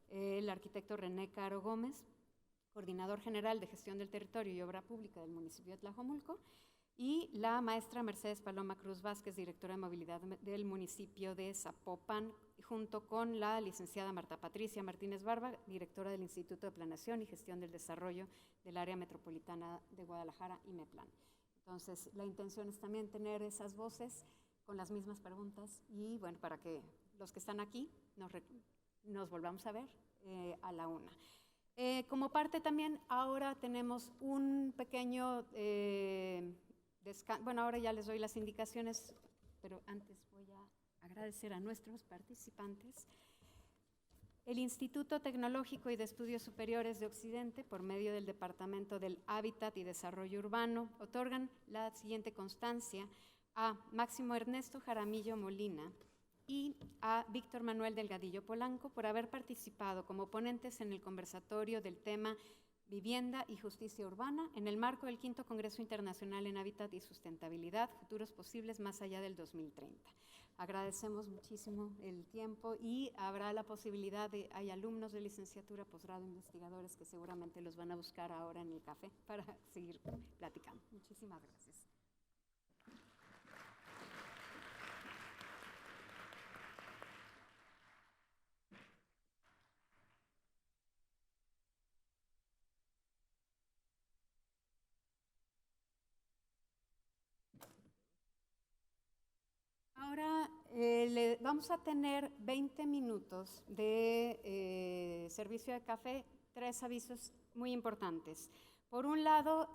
el arquitecto René Caro Gómez, coordinador general de Gestión del Territorio y Obra Pública del municipio de Tlajomulco, y la maestra Mercedes Paloma Cruz Vázquez, directora de Movilidad del municipio de Zapopan, junto con la licenciada Marta Patricia Martínez Barba, directora del Instituto de Planeación y Gestión del Desarrollo del Área Metropolitana de Guadalajara, IMEPLAN. Entonces, la intención es también tener esas voces con las mismas preguntas y, bueno, para que los que están aquí nos volvamos a ver a la 1. Como parte también, ahora tenemos un pequeño bueno, ahora ya les doy las indicaciones, pero antes voy a agradecer a nuestros participantes. El Instituto Tecnológico y de Estudios Superiores de Occidente, por medio del Departamento del Hábitat y Desarrollo Urbano, otorgan la siguiente constancia a Máximo Ernesto Jaramillo Molina y a Víctor Manuel Delgadillo Polanco por haber participado como ponentes en el conversatorio del tema Vivienda y Justicia Urbana en el marco del 5º Congreso Internacional en Hábitat y Sustentabilidad, futuros posibles más allá del 2030. Agradecemos muchísimo el tiempo y habrá la posibilidad hay alumnos de licenciatura, posgrado, investigadores que seguramente los van a buscar ahora en el café para seguir platicando. Muchísimas gracias. Ahora vamos a tener 20 minutos de servicio de café, 3 avisos muy importantes. Por un lado,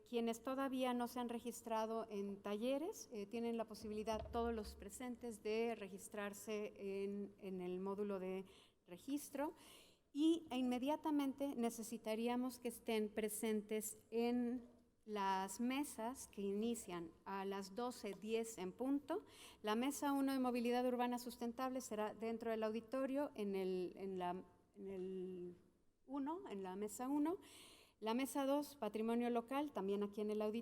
quienes todavía no se han registrado en talleres, tienen la posibilidad, todos los presentes, de registrarse en el módulo de registro e inmediatamente necesitaríamos que estén presentes en las mesas que inician a las 12:10 en punto. La mesa 1 de movilidad urbana sustentable será dentro del auditorio en la mesa 1. La mesa 2, patrimonio local, también aquí en el auditorio.